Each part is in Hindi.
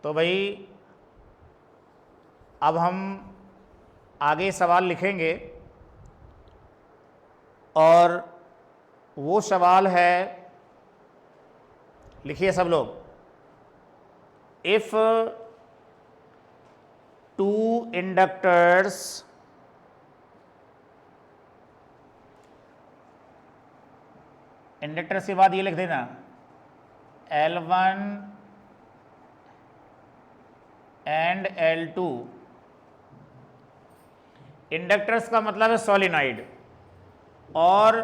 तो भाई अब हम आगे सवाल लिखेंगे और वो सवाल है, लिखिए सब लोग। इफ टू इंडक्टर्स इंडक्टर्स के बाद ये लिख देना L1 एंड L2। इंडक्टर्स का मतलब है सोलेनॉइड, और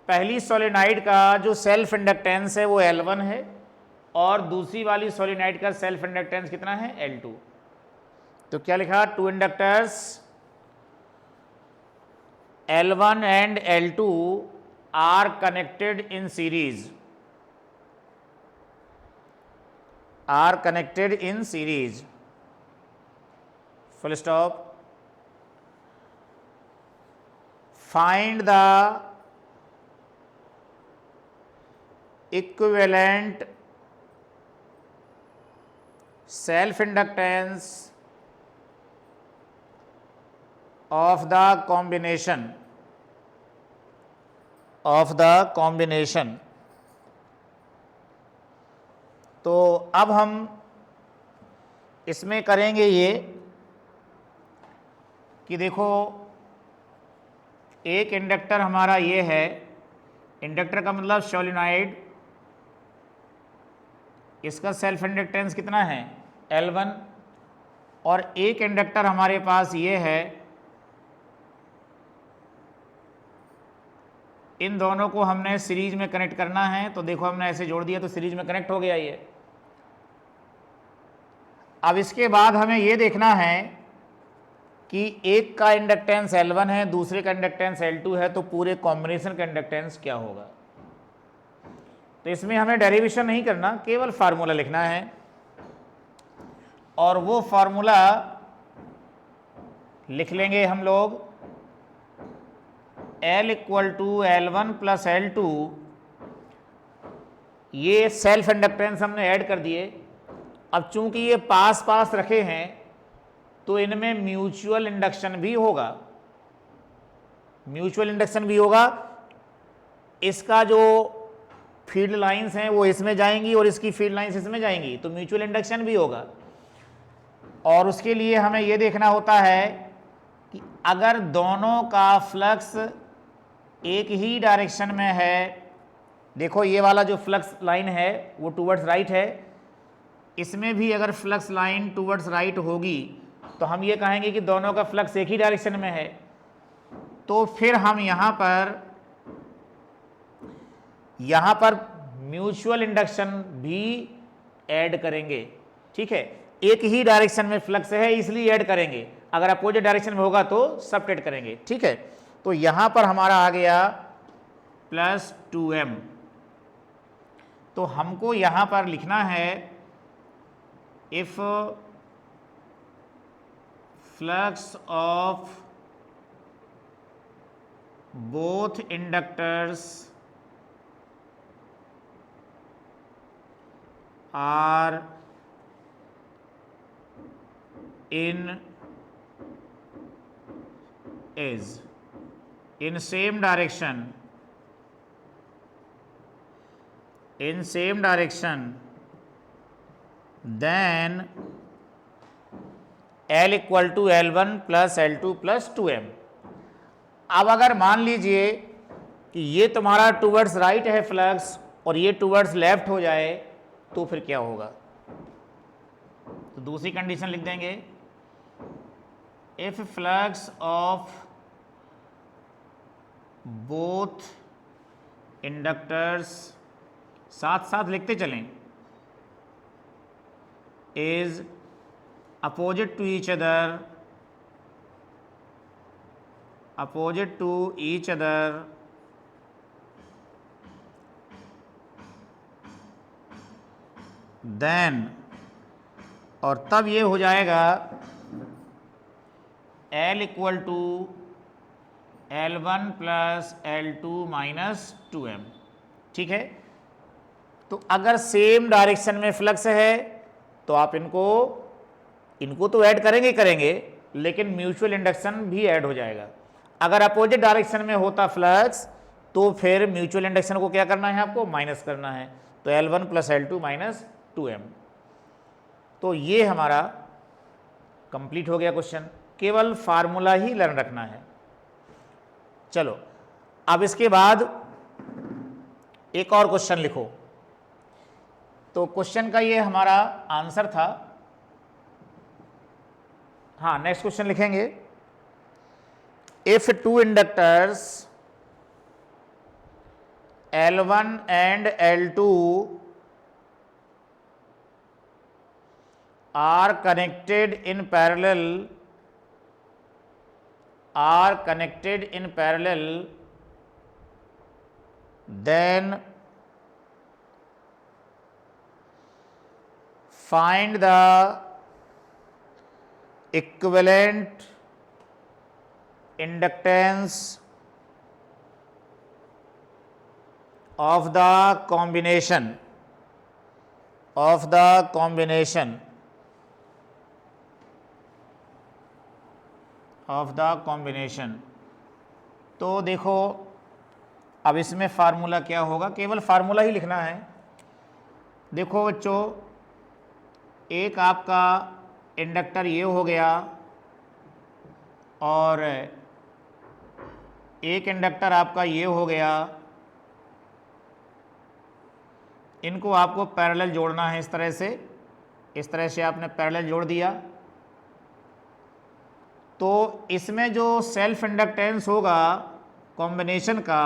पहली सोलेनॉइड का जो सेल्फ इंडक्टेंस है वो L1 है और दूसरी वाली सोलेनॉइड का सेल्फ इंडक्टेंस कितना है L2। तो क्या लिखा, two inductors L1 and L2 are connected in series, are connected in series, full stop. Find the equivalent self inductance of the combination। तो अब हम इसमें करेंगे ये कि देखो, एक इंडक्टर हमारा ये है, इंडक्टर का मतलब सोलेनॉइड, इसका सेल्फ इंडक्टेंस कितना है L1, और एक इंडक्टर हमारे पास ये है, इन दोनों को हमने सीरीज में कनेक्ट करना है। तो देखो हमने ऐसे जोड़ दिया तो सीरीज में कनेक्ट हो गया ये। अब इसके बाद हमें ये देखना है कि एक का इंडक्टेंस L1 है, दूसरे का इंडक्टेंस L2 है, तो पूरे कॉम्बिनेशन का इंडक्टेंस क्या होगा। तो इसमें हमें डेरिवेशन नहीं करना, केवल फार्मूला लिखना है, और वो फार्मूला लिख लेंगे हम लोग L equal to L1 plus L2। ये सेल्फ इंडक्टेंस हमने ऐड कर दिए। अब चूंकि ये पास पास रखे हैं तो इनमें म्यूचुअल इंडक्शन भी होगा, म्यूचुअल इंडक्शन भी होगा। इसका जो फील्ड लाइंस हैं वो इसमें जाएंगी और इसकी फील्ड लाइंस इसमें जाएंगी, तो म्यूचुअल इंडक्शन भी होगा। और उसके लिए हमें ये देखना होता है कि अगर दोनों का फ्लक्स एक ही डायरेक्शन में है, देखो ये वाला जो फ्लक्स लाइन है वो टूवर्ड्स राइट है, इसमें भी अगर फ्लक्स लाइन टूवर्ड्स राइट होगी तो हम ये कहेंगे कि दोनों का फ्लक्स एक ही डायरेक्शन में है। तो फिर हम यहाँ पर म्यूचुअल इंडक्शन भी ऐड करेंगे। ठीक है, एक ही डायरेक्शन में फ्लक्स है इसलिए ऐड करेंगे, अगर अपोजिट डायरेक्शन में होगा तो सबट्रैक्ट करेंगे। ठीक है, तो यहां पर हमारा आ गया प्लस 2m। तो हमको यहां पर लिखना है if flux of both inductors are in same direction, then L equal to L1 plus L2 plus 2m। अब अगर मान लीजिए कि ये तुम्हारा टूवर्ड्स राइट है फ्लक्स और ये टूवर्ड्स लेफ्ट हो जाए तो फिर क्या होगा। तो दूसरी कंडीशन लिख देंगे, if flux of both inductors, साथ साथ लिखते चलें, is opposite to each other, then, और तब ये हो जाएगा L equal to L1 plus L2 minus 2m। ठीक है, तो अगर सेम डायरेक्शन में फ्लक्स है तो आप इनको तो ऐड करेंगे, लेकिन म्यूचुअल इंडक्शन भी ऐड हो जाएगा। अगर अपोजिट डायरेक्शन में होता फ्लक्स तो फिर म्यूचुअल इंडक्शन को क्या करना है, आपको माइनस करना है। तो L1 plus L2 minus 2M। तो ये हमारा कंप्लीट हो गया क्वेश्चन। केवल फार्मूला ही लर्न रखना है। चलो अब इसके बाद एक और क्वेश्चन लिखो। तो क्वेश्चन का ये हमारा आंसर था। हाँ, नेक्स्ट क्वेश्चन लिखेंगे। If two inductors L1 and L2 are connected in parallel, then find the equivalent inductance of the combination तो देखो अब इसमें फार्मूला क्या होगा, केवल फार्मूला ही लिखना है। देखो बच्चों, एक आपका इंडक्टर ये हो गया और एक इंडक्टर आपका ये हो गया। इनको आपको पैरेलल जोड़ना है। इस तरह से आपने पैरेलल जोड़ दिया। तो इसमें जो सेल्फ इंडक्टेंस होगा कॉम्बिनेशन का,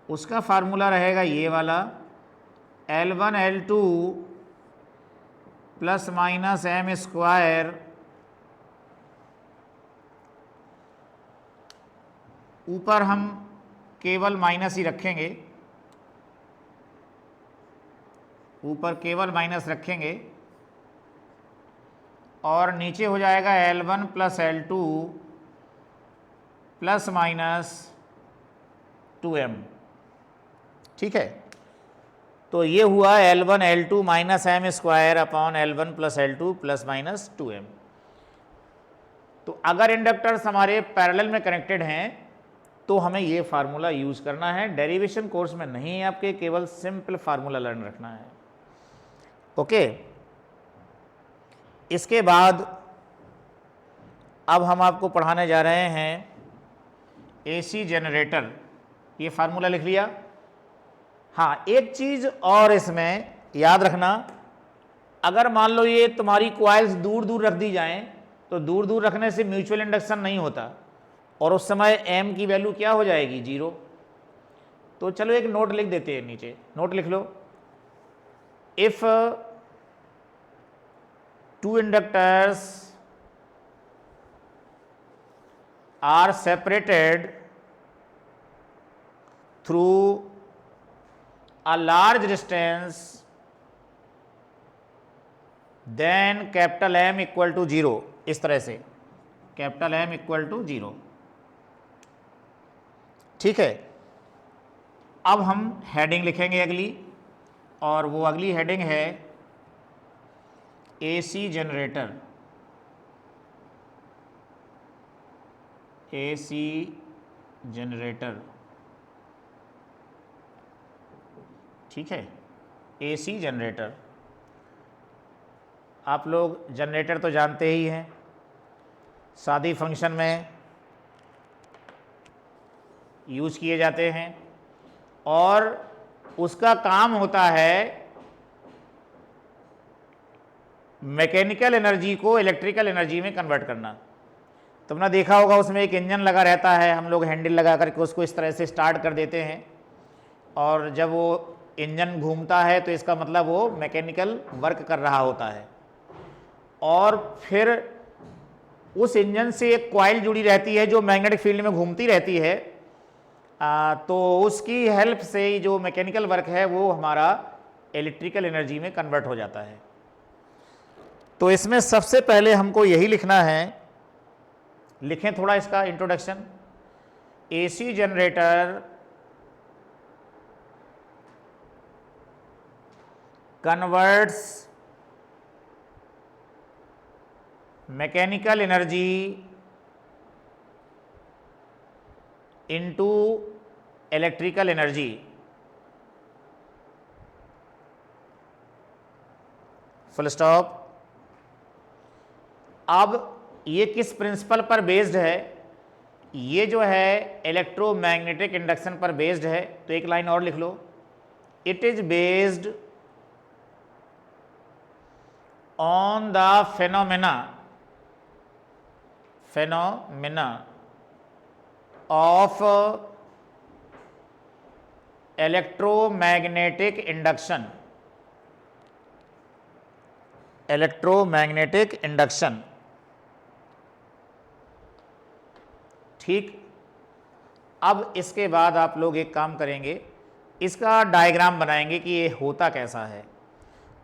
उसका फार्मूला रहेगा ये वाला, L1 L2 plus minus M square ऊपर हम केवल माइनस ही रखेंगे, ऊपर केवल माइनस रखेंगे और नीचे हो जाएगा L1 plus L2 plus minus 2M। ठीक है, तो ये हुआ L1 L2 minus M square upon L1 plus L2 plus minus 2M। तो अगर इंडक्टर्स हमारे पैरेलल में कनेक्टेड हैं तो हमें ये फार्मूला यूज़ करना है। डेरिवेशन कोर्स में नहीं है आपके, केवल सिंपल फार्मूला लर्न रखना है। ओके, इसके बाद अब हम आपको पढ़ाने जा रहे हैं एसी जनरेटर। ये फार्मूला लिख लिया। हाँ, एक चीज़ और इसमें याद रखना, अगर मान लो ये तुम्हारी कॉइल्स दूर दूर रख दी जाएं तो दूर दूर रखने से म्यूचुअल इंडक्शन नहीं होता और उस समय M की वैल्यू क्या हो जाएगी, 0। तो चलो एक नोट लिख देते हैं, नीचे नोट लिख लो। If two inductors are separated through a large distance, then capital M equal to 0। इस तरह से कैपिटल M इक्वल टू 0। ठीक है, अब हम हेडिंग लिखेंगे अगली, और वो अगली हेडिंग है एसी जनरेटर। एसी जनरेटर, ठीक है, एसी जनरेटर। आप लोग जनरेटर तो जानते ही हैं, शादी फंक्शन में यूज़ किए जाते हैं और उसका काम होता है मैकेनिकल एनर्जी को इलेक्ट्रिकल एनर्जी में कन्वर्ट करना। तुमने देखा होगा उसमें एक इंजन लगा रहता है, हम लोग हैंडल लगा करके उसको इस तरह से स्टार्ट कर देते हैं और जब वो इंजन घूमता है तो इसका मतलब वो मैकेनिकल वर्क कर रहा होता है। और फिर उस इंजन से एक कॉइल जुड़ी रहती है जो मैग्नेटिक फील्ड में घूमती रहती है। तो उसकी हेल्प से जो मैकेनिकल वर्क है वो हमारा इलेक्ट्रिकल एनर्जी में कन्वर्ट हो जाता है। तो इसमें सबसे पहले हमको यही लिखना है, लिखें थोड़ा इसका introduction. AC generator converts mechanical energy into electrical energy, full stop. अब ये किस प्रिंसिपल पर बेस्ड है? ये जो है इलेक्ट्रोमैग्नेटिक इंडक्शन पर बेस्ड है। तो एक लाइन और लिख लो, it is based on the phenomena of electromagnetic induction। ठीक। अब इसके बाद आप लोग एक काम करेंगे, इसका डायग्राम बनाएंगे कि ये होता कैसा है।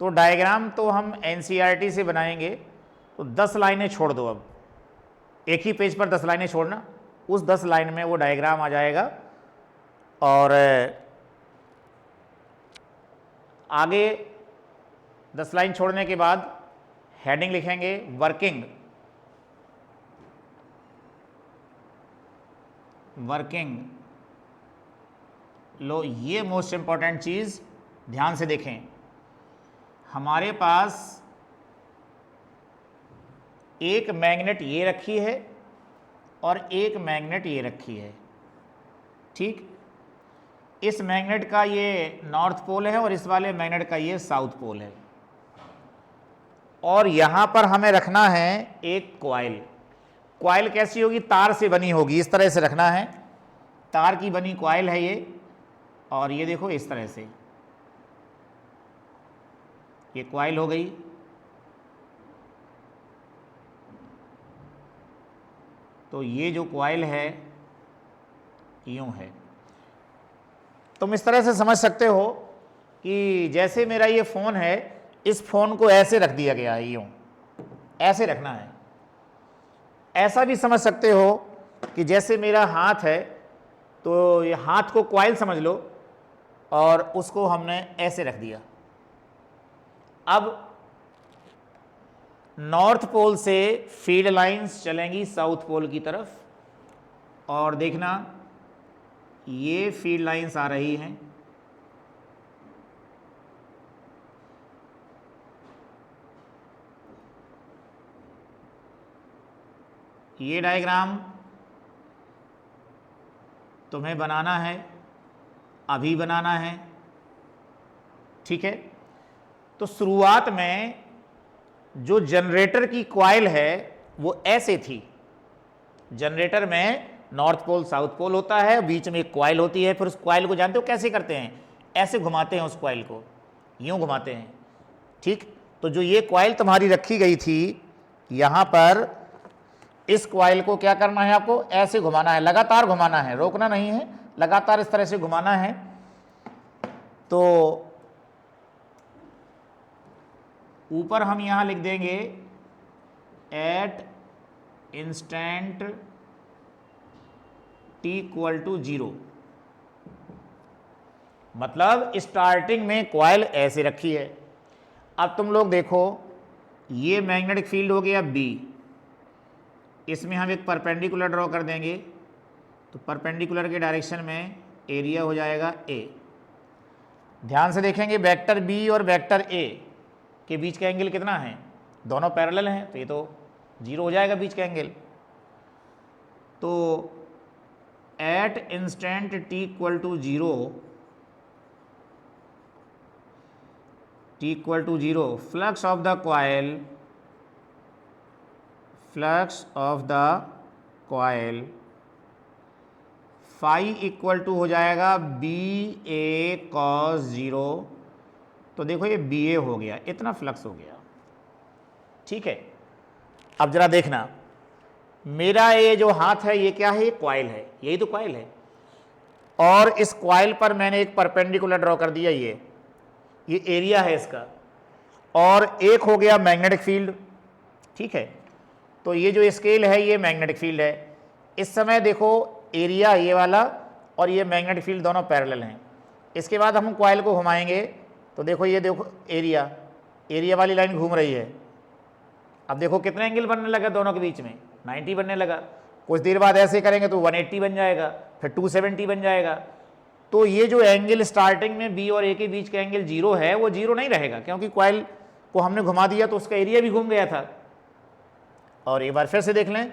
तो डायग्राम तो हम एनसीईआरटी से बनाएंगे। तो 10 लाइनें छोड़ दो, अब एक ही पेज पर 10 लाइनें छोड़ना, उस 10 लाइन में वो डायग्राम आ जाएगा। और आगे 10 लाइन छोड़ने के बाद हेडिंग लिखेंगे वर्किंग। लो, ये मोस्ट इंपॉर्टेंट चीज़ ध्यान से देखें। हमारे पास एक मैग्नेट ये रखी है और एक मैग्नेट ये रखी है। ठीक। इस मैग्नेट का ये नॉर्थ पोल है और इस वाले मैग्नेट का ये साउथ पोल है। और यहां पर हमें रखना है एक कॉइल। कॉइल कैसी होगी? तार से बनी होगी, इस तरह से रखना है। तार की बनी कॉइल है ये, और ये देखो इस तरह से ये कॉइल हो गई। तो ये जो कॉइल है यूं है। तुम इस तरह से समझ सकते हो कि जैसे मेरा ये फ़ोन है, इस फ़ोन को ऐसे रख दिया गया है, यूं ऐसे रखना है। ऐसा भी समझ सकते हो कि जैसे मेरा हाथ है, तो ये हाथ को कॉइल समझ लो और उसको हमने ऐसे रख दिया। अब नॉर्थ पोल से फील्ड लाइंस चलेंगी साउथ पोल की तरफ, और देखना ये फील्ड लाइंस आ रही हैं। ये डायग्राम तुम्हें बनाना है, अभी बनाना है। ठीक है। तो शुरुआत में जो जनरेटर की कॉइल है वो ऐसे थी। जनरेटर में नॉर्थ पोल साउथ पोल होता है, बीच में एक कॉइल होती है। फिर उस कॉइल को जानते हो कैसे करते हैं? ऐसे घुमाते हैं, उस कॉइल को यूं घुमाते हैं। ठीक। तो जो ये कॉइल तुम्हारी रखी गई थी यहां पर, इस कॉइल को क्या करना है? आपको ऐसे घुमाना है, लगातार घुमाना है, रोकना नहीं है, लगातार इस तरह से घुमाना है। तो ऊपर हम यहां लिख देंगे at instant t equal to 0। मतलब स्टार्टिंग में कॉइल ऐसे रखी है। अब तुम लोग देखो, ये मैग्नेटिक फील्ड हो गया B, इसमें हम एक परपेंडिकुलर ड्रॉ कर देंगे। तो परपेंडिकुलर के डायरेक्शन में एरिया हो जाएगा A। ध्यान से देखेंगे, वेक्टर B और वेक्टर A के बीच का एंगल कितना है? दोनों पैरेलल हैं, तो ये तो 0 हो जाएगा बीच का एंगल। तो at instant t equal to 0, flux of the coil phi equal to हो जाएगा BA cos 0। तो देखो ये BA हो गया, इतना फ्लक्स हो गया। ठीक है। अब जरा देखना, मेरा ये जो हाथ है ये क्या है? ये कॉइल है, यही तो कॉइल है। और इस कॉइल पर मैंने एक परपेंडिकुलर ड्रॉ कर दिया, ये एरिया है इसका। और एक हो गया मैग्नेटिक फील्ड। ठीक है। तो ये जो स्केल है ये मैग्नेटिक फील्ड है। इस समय देखो एरिया ये वाला और ये मैग्नेटिक फील्ड दोनों पैरेलल हैं। इसके बाद हम कॉइल को घुमाएंगे तो देखो, ये देखो एरिया वाली लाइन घूम रही है। अब देखो कितने एंगल बनने लगा दोनों के बीच में, 90 बनने लगा। कुछ देर बाद ऐसे करेंगे तो 180 बन जाएगा, फिर 270 बन जाएगा। तो ये जो एंगल स्टार्टिंग में बी और ए के बीच का एंगल 0 है, वो 0 नहीं रहेगा, क्योंकि कॉइल को हमने घुमा दिया तो उसका एरिया भी घूम गया था। और एक बार फिर से देख लें,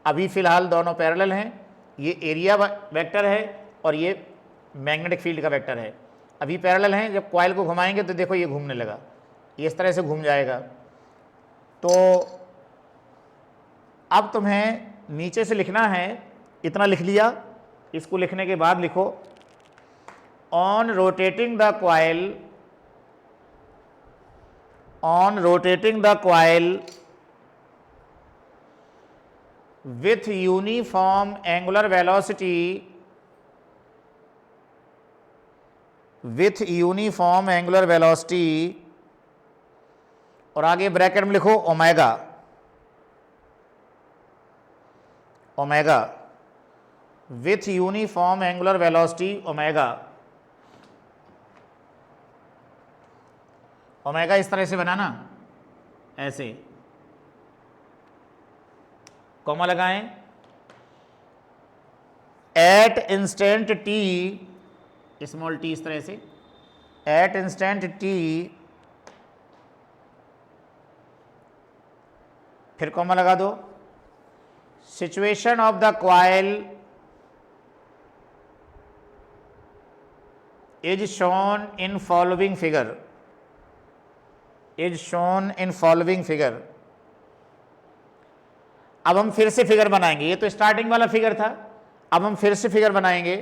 अभी फिलहाल दोनों पैरेलल हैं, ये एरिया वेक्टर है और ये मैग्नेटिक फील्ड का वेक्टर है, अभी पैरेलल हैं। जब कॉइल को घुमाएंगे तो देखो ये घूमने लगा, ये इस तरह से घूम जाएगा। तो अब तुम्हें नीचे से लिखना है, इतना लिख लिया, इसको लिखने के बाद लिखो on rotating the coil with uniform angular velocity और आगे ब्रैकेट में लिखो omega with uniform angular velocity omega इस तरह से बनाना, ऐसे कॉमा लगाएं। At instant t, small t इस तरह से, एट इंस्टेंट टी, फिर कॉमा लगा दो। Situation of the coil is shown in following figure, अब हम फिर से फिगर बनाएंगे, ये तो स्टार्टिंग वाला फिगर था, अब हम फिर से फिगर बनाएंगे।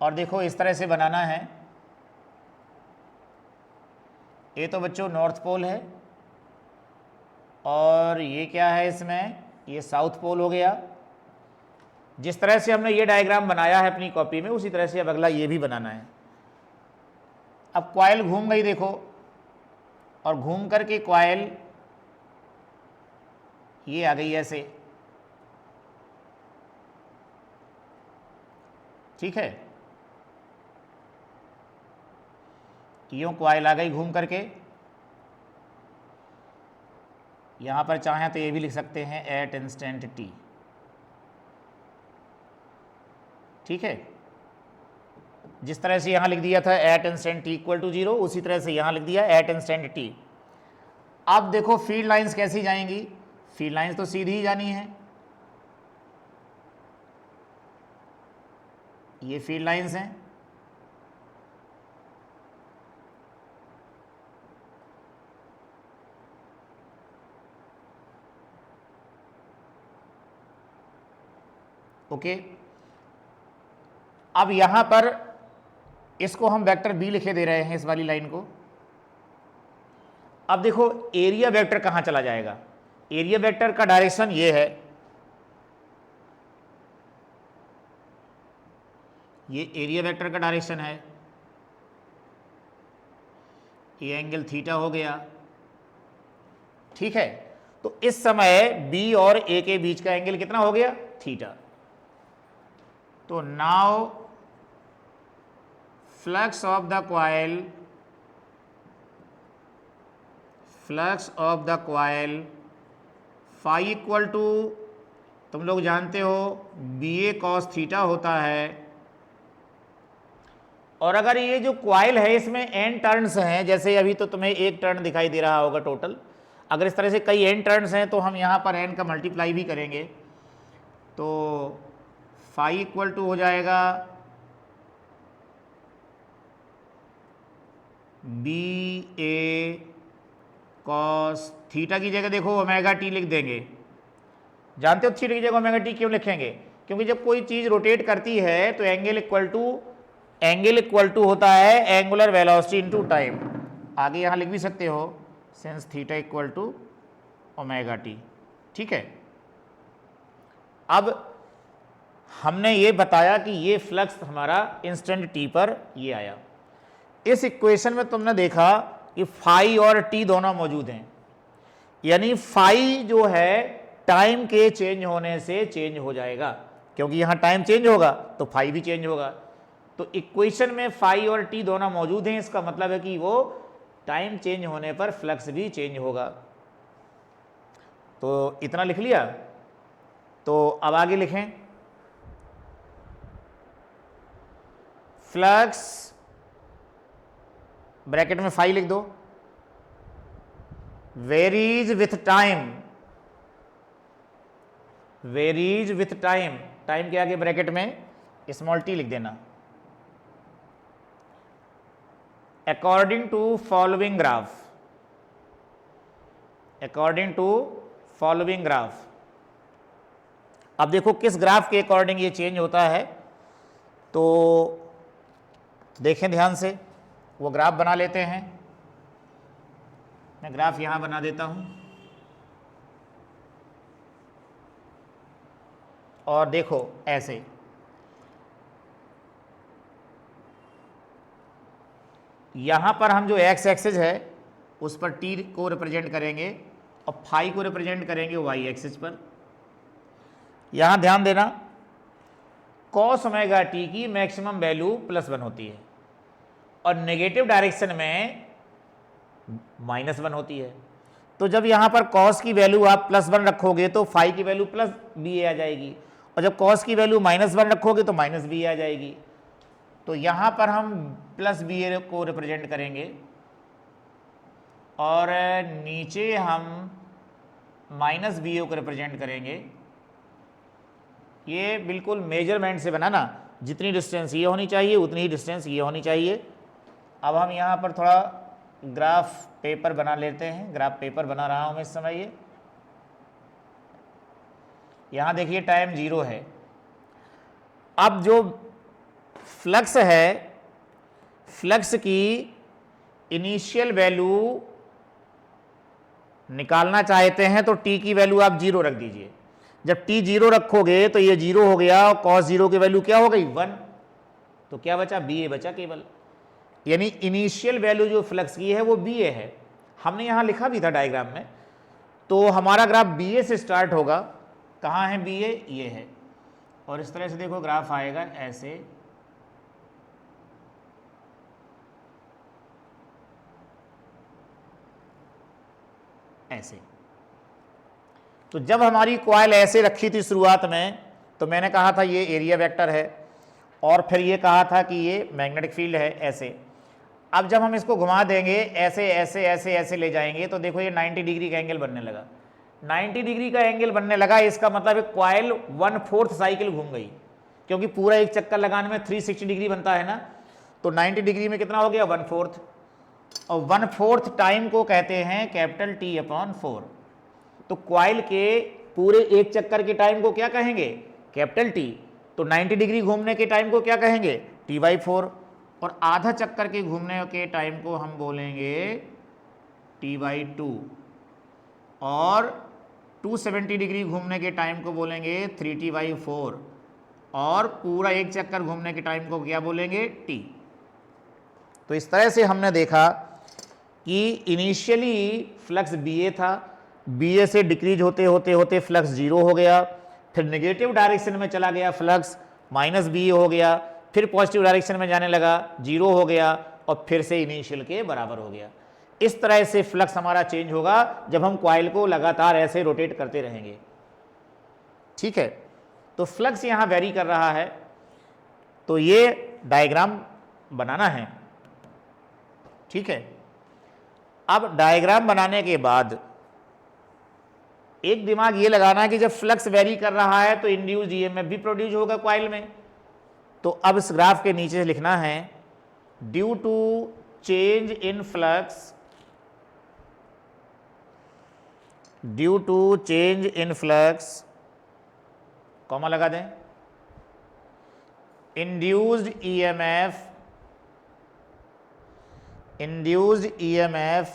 और देखो इस तरह से बनाना है। ये तो बच्चों नॉर्थ पोल है और ये क्या है इसमें, ये साउथ पोल हो गया। जिस तरह से हमने ये डायग्राम बनाया है अपनी कॉपी में, उसी तरह से अब अगला ये भी बनाना है। अब कॉइल घूम गई देखो, और घूम करके कॉइल ये आ गई ऐसे, ठीक है, यूं कॉइल आ गई घूम करके। यहां पर चाहें तो ये भी लिख सकते हैं एट इंस्टेंट टी, ठीक है। जिस तरह से यहां लिख दिया था at instant t equal to 0, उसी तरह से यहां लिख दिया एट इंस्टेंट टी। अब देखो फील्ड लाइंस कैसी जाएंगी, फील्ड लाइंस तो सीधी ही जानी है, ये फील्ड लाइंस हैं, ओके। अब यहां पर इसको हम वेक्टर बी लिखे दे रहे हैं, इस वाली लाइन को। अब देखो एरिया वेक्टर कहां चला जाएगा, एरिया वेक्टर का डायरेक्शन ये है, ये एरिया वेक्टर का डायरेक्शन है, ये एंगल थीटा हो गया, ठीक है। तो इस समय बी और ए के बीच का एंगल कितना हो गया, थीटा। तो now flux of the coil phi equal to, तुम लोग जानते हो बी ए कॉस थीटा होता है। और अगर ये जो कॉइल है इसमें एन टर्न्स हैं, जैसे अभी तो तुम्हें एक टर्न दिखाई दे रहा होगा टोटल, अगर इस तरह से कई एन टर्न्स हैं तो हम यहाँ पर एन का मल्टीप्लाई भी करेंगे, तो फाई इक्वल टू हो जाएगा बी ए कॉस थीटा की जगह देखो ओमेगा टी लिख देंगे। जानते हो थीटा की जगह ओमेगा टी क्यों लिखेंगे, क्योंकि जब कोई चीज़ रोटेट करती है तो एंगल इक्वल टू होता है एंगुलर वेलोसिटी इनटू टाइम। आगे यहाँ लिख भी सकते हो since theta equal to omega t, ठीक है। अब हमने ये बताया कि ये फ्लक्स हमारा इंस्टेंट टी पर ये आया। इस इक्वेशन में तुमने देखा कि फाई और टी दोनों मौजूद हैं, यानी फाई जो है टाइम के चेंज होने से चेंज हो जाएगा, क्योंकि यहाँ टाइम चेंज होगा तो फाई भी चेंज होगा। तो इक्वेशन में फाई और टी दोनों मौजूद हैं, इसका मतलब है कि वो टाइम चेंज होने पर फ्लक्स भी चेंज होगा। तो इतना लिख लिया। तो अब आगे लिखें, फ्लक्स ब्रैकेट में फाई लिख दो, varies with time, varies with time, time के आगे ब्रैकेट में स्मॉल टी लिख देना, according to following graph, according to following graph. अब देखो किस ग्राफ के अकॉर्डिंग ये चेंज होता है, तो देखें ध्यान से, वो ग्राफ बना लेते हैं। मैं ग्राफ यहां बना देता हूं और देखो ऐसे, यहां पर हम जो एक्स एक्सिस है उस पर टी को रिप्रेजेंट करेंगे और फाई को रिप्रेजेंट करेंगे वाई एक्सिस पर। यहां ध्यान देना, कॉस ओमेगा टी की मैक्सिमम वैल्यू +1 होती है और नेगेटिव डायरेक्शन में -1 होती है। तो जब यहां पर कॉस की वैल्यू आप +1 रखोगे तो फाई की वैल्यू +ba आ जाएगी, और जब कॉस की वैल्यू -1 रखोगे तो -ba आ जाएगी। तो यहां पर हम +ba को रिप्रेजेंट करेंगे और नीचे हम -ba को रिप्रेजेंट करेंगे। ये बिल्कुल मेजरमेंट से बना ना, जितनी डिस्टेंस ये होनी चाहिए उतनी ही डिस्टेंस ये होनी चाहिए। अब हम यहाँ पर थोड़ा ग्राफ पेपर बना लेते हैं, ग्राफ पेपर बना रहा हूँ मैं इस समय। ये यहाँ देखिए टाइम 0 है। अब जो फ्लक्स है, फ्लक्स की इनिशियल वैल्यू निकालना चाहते हैं तो टी की वैल्यू आप 0 रख दीजिए। जब टी 0 रखोगे तो ये 0 हो गया और कॉस 0 की वैल्यू क्या हो गई 1, तो क्या बचा बी ए बचा केवल। यानी इनिशियल वैल्यू जो फ्लक्स की है वो बी ए है। हमने यहां लिखा भी था डायग्राम में। तो हमारा ग्राफ बी ए से स्टार्ट होगा। कहाँ है बी ए, ये है, और इस तरह से देखो ग्राफ आएगा ऐसे, ऐसे। तो जब हमारी कॉइल ऐसे रखी थी शुरुआत में तो मैंने कहा था ये एरिया वेक्टर है और फिर ये कहा था कि ये मैग्नेटिक फील्ड है ऐसे। अब जब हम इसको घुमा देंगे ऐसे ऐसे ऐसे ऐसे ले जाएंगे तो देखो ये 90 डिग्री का एंगल बनने लगा। 90 डिग्री का एंगल बनने लगा, इसका मतलब है कॉइल 1/4 साइकिल घूम गई, क्योंकि पूरा एक चक्कर लगाने में 360 डिग्री बनता है ना। तो 90 डिग्री में कितना हो गया 1/4, और 1/4 टाइम को कहते हैं कैपिटल T/4। तो कॉइल के पूरे एक चक्कर के टाइम को क्या कहेंगे कैपिटल टी। तो 90 डिग्री घूमने के टाइम को क्या कहेंगे T/4, और आधा चक्कर के घूमने के टाइम को हम बोलेंगे T/2, और 270 डिग्री घूमने के टाइम को बोलेंगे 3T/4, और पूरा एक चक्कर घूमने के टाइम को क्या बोलेंगे T। तो इस तरह से हमने देखा कि इनिशियली फ्लक्स BA था, BA से डिक्रीज होते होते होते फ्लक्स 0 हो गया, फिर नेगेटिव डायरेक्शन में चला गया फ्लक्स -BA हो गया, फिर पॉजिटिव डायरेक्शन में जाने लगा 0 हो गया, और फिर से इनिशियल के बराबर हो गया। इस तरह से फ्लक्स हमारा चेंज होगा जब हम कॉइल को लगातार ऐसे रोटेट करते रहेंगे। ठीक है, तो फ्लक्स यहां वेरी कर रहा है, तो ये डायग्राम बनाना है। ठीक है, अब डायग्राम बनाने के बाद एक दिमाग ये लगाना है कि जब फ्लक्स वेरी कर रहा है तो इंड्यूस्ड ईएमएफ भी प्रोड्यूस होगा कॉइल में। तो अब इस ग्राफ के नीचे लिखना है due to change in flux, due to change in flux, comma लगा दें, induced EMF, induced EMF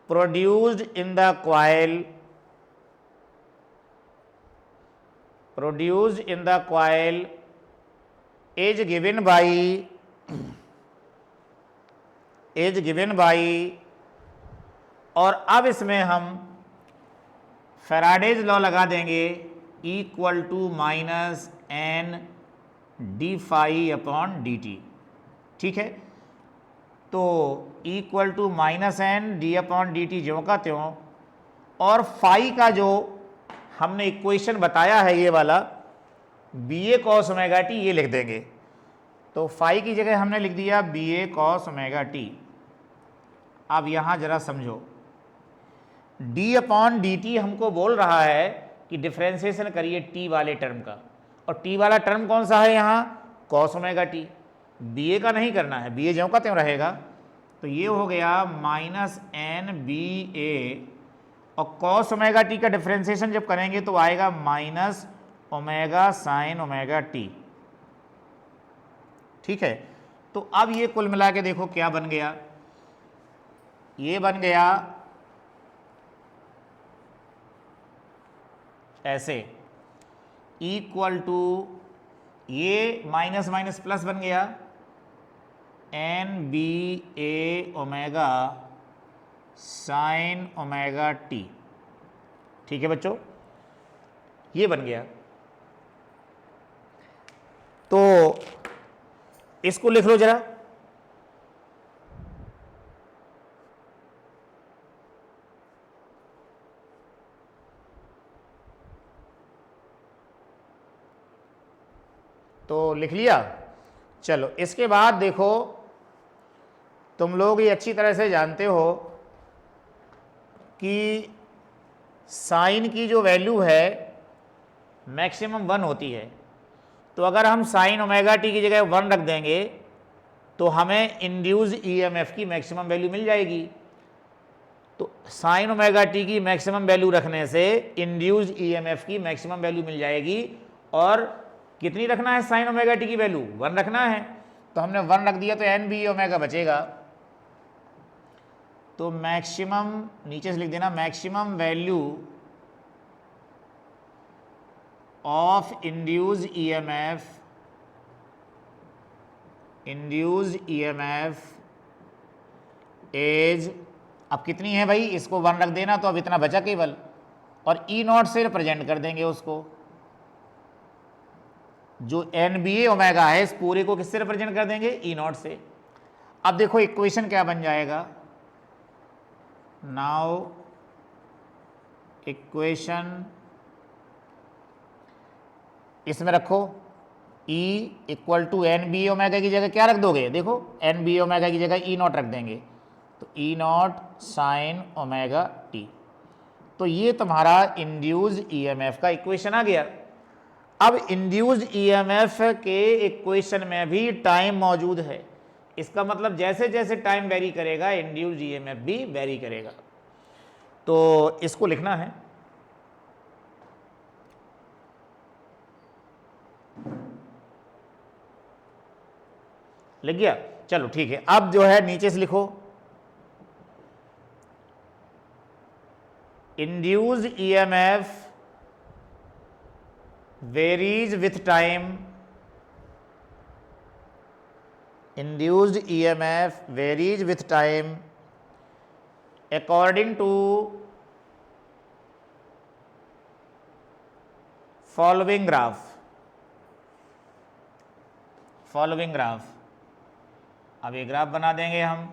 produced in the coil, produced in the coil is given by, is given by, और अब इसमें हम फैराडेज लॉ लगा देंगे इक्वल टू -N d∅/dt। ठीक है, तो इक्वल टू -N d/dt ज्यों का त्यों और फाई का जो हमने इक्वेशन बताया है ये वाला बी ए कॉस ओमेगा टी, ये लिख देंगे। तो फाई की जगह हमने लिख दिया बी ए कॉस ओमेगा टी। अब यहां जरा समझो, डी अपॉन डी टी हमको बोल रहा है कि डिफ्रेंसिएशन करिए टी वाले टर्म का, और टी वाला टर्म कौन सा है यहाँ, कॉस ओमेगा टी। बी ए का नहीं करना है, बी ए ज्यों का त्यों रहेगा। तो ये हो गया माइनस एन बी ए, और कॉस ओमेगा टी का डिफ्रेंसिएशन जब करेंगे तो आएगा minus omega sine omega t. ठीक है, तो अब ये कुल मिला के देखो क्या बन गया, ये बन गया ऐसे, इक्वल टू ये माइनस माइनस प्लस बन गया एन बी ए ओमेगा साइन ओमेगा टी। ठीक है बच्चों, ये बन गया। तो इसको लिख लो जरा, तो लिख लिया। चलो इसके बाद देखो, तुम लोग ये अच्छी तरह से जानते हो कि साइन की जो वैल्यू है मैक्सिमम 1 होती है। तो अगर हम साइन ओमेगा टी की जगह 1 रख देंगे तो हमें इंड्यूस्ड ईएमएफ की मैक्सिमम वैल्यू मिल जाएगी। तो साइन ओमेगा टी की मैक्सिमम वैल्यू रखने से इंड्यूस्ड ईएमएफ की मैक्सिमम वैल्यू मिल जाएगी। और कितनी रखना है साइन ओमेगा टी की वैल्यू, 1 रखना है। तो हमने 1 रख दिया तो एन बी ओमेगा बचेगा। तो मैक्सिमम नीचे से लिख देना, maximum value of induced EMF as, अब कितनी है भाई, इसको 1 रख देना तो अब इतना बचा केवल, और ई नॉट से रिप्रेजेंट कर देंगे उसको। जो एन बी ए ओमेगा है इस पूरे को किससे रिप्रेजेंट कर देंगे, ई नॉट से। अब देखो इक्वेशन क्या बन जाएगा, नाउ इक्वेशन इसमें रखो E equal to N B omega की जगह क्या रख दोगे, देखो एन बी ओमेगा की जगह ई नॉट रख देंगे, तो ई नॉट साइन ओमेगा टी। तो ये तुम्हारा इंड्यूस्ड ईएमएफ का इक्वेशन आ गया। अब इंड्यूस्ड ईएमएफ के इक्वेशन में भी टाइम मौजूद है। इसका मतलब जैसे जैसे टाइम वेरी करेगा इंड्यूस्ड ईएमएफ भी वेरी करेगा। तो इसको लिखना है, लिख गया। चलो ठीक है, अब जो है नीचे से लिखो, induced EMF varies with time, induced EMF varies with time according to following graph। अब ये ग्राफ बना देंगे हम,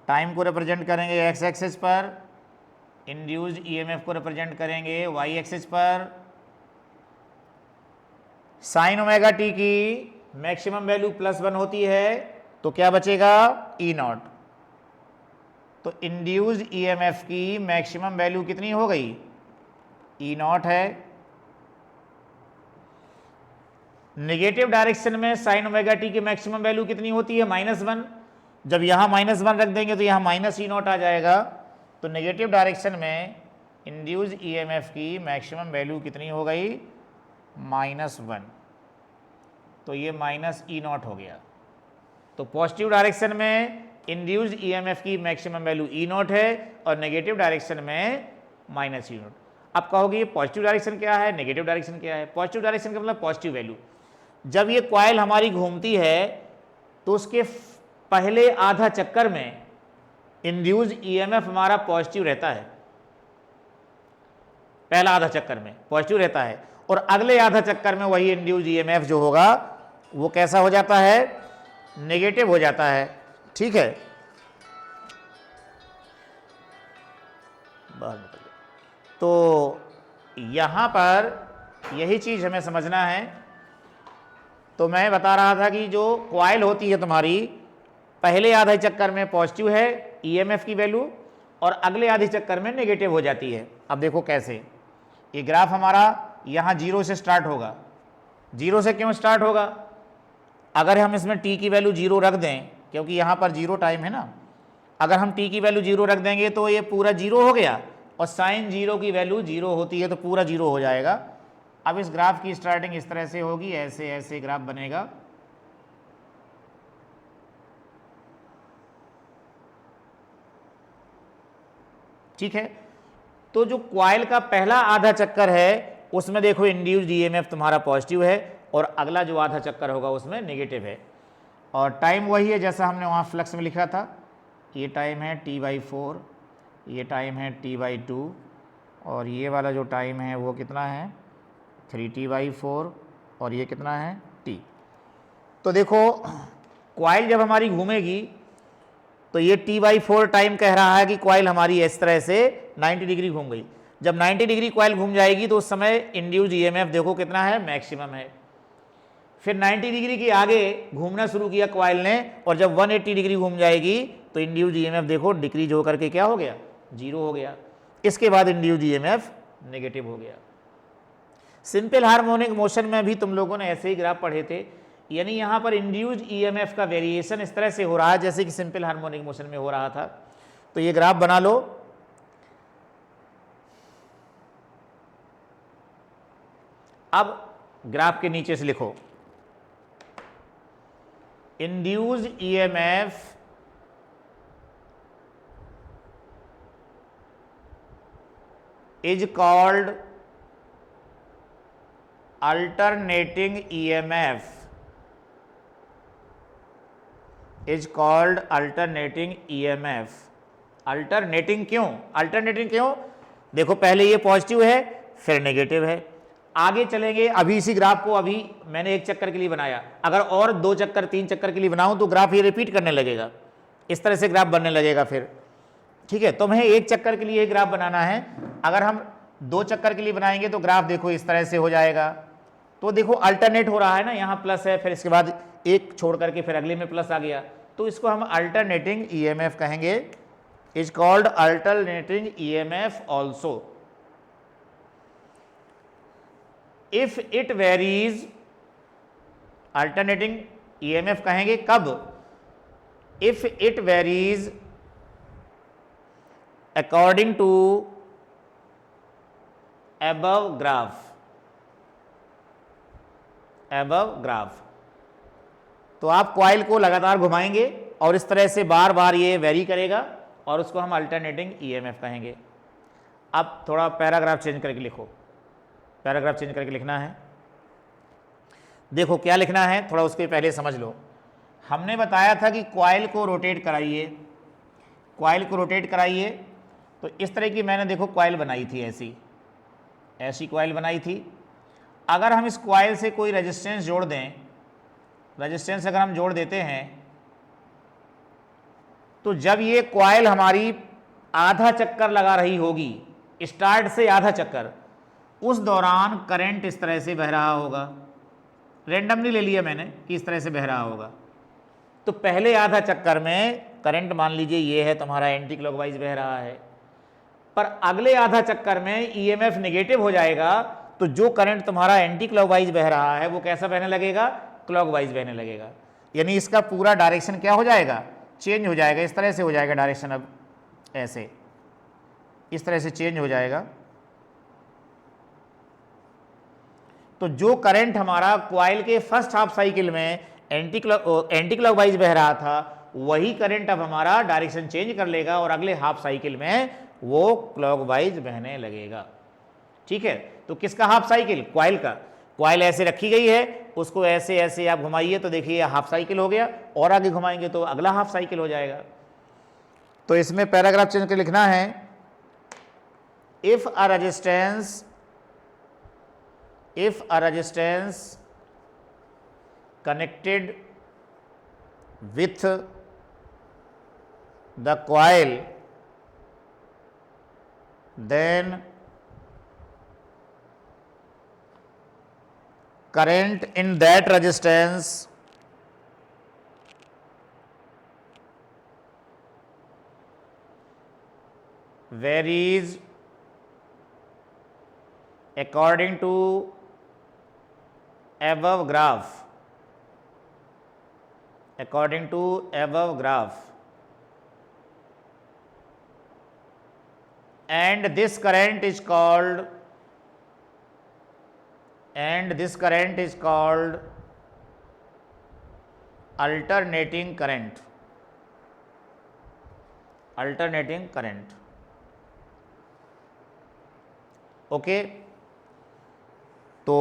टाइम को रिप्रेजेंट करेंगे एक्स एक्सिस पर, इंड्यूस्ड ईएमएफ को रिप्रेजेंट करेंगे वाई एक्सिस पर। साइन ओमेगा टी की मैक्सिमम वैल्यू +1 होती है तो क्या बचेगा, ई नॉट। तो इंड्यूस्ड ईएमएफ की मैक्सिमम वैल्यू कितनी हो गई, ई नॉट है। नेगेटिव डायरेक्शन में साइन ओमेगा टी की मैक्सिमम वैल्यू कितनी होती है, -1। जब यहां -1 रख देंगे तो यहां माइनस ई नॉट आ जाएगा। तो नेगेटिव डायरेक्शन में इंड्यूस्ड ईएमएफ की मैक्सिमम वैल्यू कितनी हो गई, -1। तो ये माइनस ई नॉट हो गया। तो पॉजिटिव डायरेक्शन में इंड्यूस्ड ईएमएफ की मैक्सिमम वैल्यू ई नॉट है और नेगेटिव डायरेक्शन में माइनस ई नॉट। अब कहोगे ये पॉजिटिव डायरेक्शन क्या है, नेगेटिव डायरेक्शन क्या है। पॉजिटिव डायरेक्शन का मतलब पॉजिटिव वैल्यू। जब ये कॉइल हमारी घूमती है तो उसके पहले आधा चक्कर में इंड्यूस्ड ईएमएफ हमारा पॉजिटिव रहता है, पहला आधा चक्कर में पॉजिटिव रहता है, और अगले आधा चक्कर में वही इंड्यूस्ड ईएमएफ जो होगा वो कैसा हो जाता है, नेगेटिव हो जाता है। ठीक है, बाहर निकल गया। तो यहाँ पर यही चीज़ हमें समझना है। तो मैं बता रहा था कि जो कॉइल होती है तुम्हारी, पहले आधे चक्कर में पॉजिटिव है ईएमएफ की वैल्यू और अगले आधे चक्कर में नेगेटिव हो जाती है। अब देखो कैसे, ये ग्राफ हमारा यहाँ 0 से स्टार्ट होगा। 0 से क्यों स्टार्ट होगा? अगर हम इसमें t की वैल्यू 0 रख दें, क्योंकि यहाँ पर 0 टाइम है ना, अगर हम t की वैल्यू 0 रख देंगे तो ये पूरा 0 हो गया, और साइन 0 की वैल्यू 0 होती है तो पूरा 0 हो जाएगा। अब इस ग्राफ की स्टार्टिंग इस तरह से होगी, ऐसे ऐसे ग्राफ बनेगा। ठीक है, तो जो कॉइल का पहला आधा चक्कर है उसमें देखो इंड्यूस्ड ईएमएफ तुम्हारा पॉजिटिव है और अगला जो आधा चक्कर होगा उसमें नेगेटिव है, और टाइम वही है जैसा हमने वहाँ फ्लक्स में लिखा था। ये टाइम है t/4, ये टाइम है t/2, और ये वाला जो टाइम है वो कितना है 3t/4, और ये कितना है t। तो देखो कॉइल जब हमारी घूमेगी तो ये t/4 टाइम कह रहा है कि कॉइल हमारी इस तरह से 90 डिग्री घूम गई। जब 90 डिग्री कॉइल घूम जाएगी तो उस समय इंड्यूस्ड ईएमएफ देखो कितना है, मैक्सिमम है। फिर 90 डिग्री के आगे घूमना शुरू किया कॉइल ने, और जब 180 डिग्री घूम जाएगी तो इंड्यूस्ड ईएमएफ देखो डिक्रीज होकर के क्या हो गया, 0 हो गया। इसके बाद इंड्यूस्ड ईएमएफ नेगेटिव हो गया। सिंपल हार्मोनिक मोशन में भी तुम लोगों ने ऐसे ही ग्राफ पढ़े थे, यानी यहाँ पर इंड्यूस्ड ईएमएफ का वेरिएशन इस तरह से हो रहा है जैसे कि सिंपल हार्मोनिक मोशन में हो रहा था। तो ये ग्राफ बना लो। अब ग्राफ के नीचे से लिखो, induced EMF is called alternating EMF, is called alternating EMF. Alternating क्यों? अल्टरनेटिंग क्यों? देखो पहले ये पॉजिटिव है फिर नेगेटिव है। आगे चलेंगे, अभी इसी ग्राफ को अभी मैंने एक चक्कर के लिए बनाया, अगर और 2 चक्कर 3 चक्कर के लिए बनाऊं तो ग्राफ ये रिपीट करने लगेगा, इस तरह से ग्राफ बनने लगेगा फिर। ठीक है, तो हमें एक चक्कर के लिए ग्राफ बनाना है। अगर हम 2 चक्कर के लिए बनाएंगे तो ग्राफ देखो इस तरह से हो जाएगा। तो देखो अल्टरनेट हो रहा है ना, यहाँ प्लस है, फिर इसके बाद एक छोड़ करके फिर अगले में प्लस आ गया, तो इसको हम अल्टरनेटिंग ईएमएफ कहेंगे, is called alternating EMF also. If it varies, alternating EMF कहेंगे कब? If it varies according to above graph, above graph. तो आप कॉइल को लगातार घुमाएंगे और इस तरह से बार बार ये वेरी करेगा और उसको हम अल्टरनेटिंग ईएमएफ कहेंगे। अब थोड़ा पैराग्राफ चेंज करके लिखो, पैराग्राफ चेंज करके लिखना है। देखो क्या लिखना है, थोड़ा उसके पहले समझ लो। हमने बताया था कि कॉइल को रोटेट कराइए, कॉइल को रोटेट कराइए। तो इस तरह की मैंने देखो कॉइल बनाई थी, ऐसी कॉइल बनाई थी। अगर हम इस कॉइल से कोई रेजिस्टेंस जोड़ दें, रेजिस्टेंस अगर हम जोड़ देते हैं तो जब ये कॉइल हमारी आधा चक्कर लगा रही होगी, स्टार्ट से आधा चक्कर, उस दौरान करंट इस तरह से बह रहा होगा। रेंडमली ले लिया मैंने कि इस तरह से बह रहा होगा। तो पहले आधा चक्कर में करंट मान लीजिए ये है तुम्हारा एंटी क्लॉकवाइज बह रहा है, पर अगले आधा चक्कर में ईएमएफ नेगेटिव हो जाएगा, तो जो करंट तुम्हारा एंटी क्लॉकवाइज बह रहा है वो कैसा बहने लगेगा, क्लॉकवाइज बहने लगेगा। यानी इसका पूरा डायरेक्शन क्या हो जाएगा, चेंज हो जाएगा। इस तरह से हो जाएगा डायरेक्शन, अब ऐसे इस तरह से चेंज हो जाएगा। तो जो करंट हमारा कॉइल के फर्स्ट हाफ साइकिल में एंटी क्लॉकवाइज बह रहा था, वही करंट अब हमारा डायरेक्शन चेंज कर लेगा और अगले हाफ साइकिल में वो क्लॉकवाइज बहने लगेगा। ठीक है, तो किसका हाफ साइकिल, कॉइल का। कॉइल ऐसे रखी गई है, उसको ऐसे ऐसे आप घुमाइए तो देखिए हाफ साइकिल हो गया, और आगे घुमाएंगे तो अगला हाफ साइकिल हो जाएगा। तो इसमें पैराग्राफ चेंज कर लिखना है, if a resistance connected with the coil then current in that resistance varies according to above graph, according to above graph, and this current is called alternating current, alternating current. Okay, तो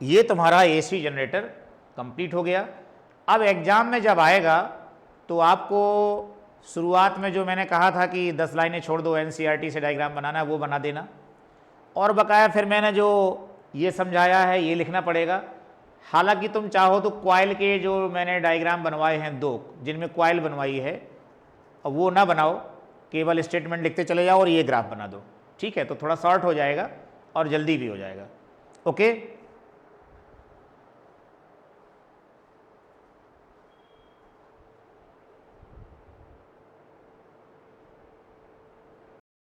ये तुम्हारा एसी जनरेटर कंप्लीट हो गया। अब एग्ज़ाम में जब आएगा तो आपको शुरुआत में जो मैंने कहा था कि 10 लाइनें छोड़ दो, एनसीईआरटी से डायग्राम बनाना है वो बना देना, और बकाया फिर मैंने जो ये समझाया है ये लिखना पड़ेगा। हालांकि तुम चाहो तो क्वाइल के जो मैंने डायग्राम बनवाए हैं 2 जिनमें क्वाइल बनवाई है वो ना बनाओ, केवल स्टेटमेंट लिखते चले जाओ और ये ग्राफ बना दो, ठीक है? तो थोड़ा शॉर्ट हो जाएगा और जल्दी भी हो जाएगा। ओके।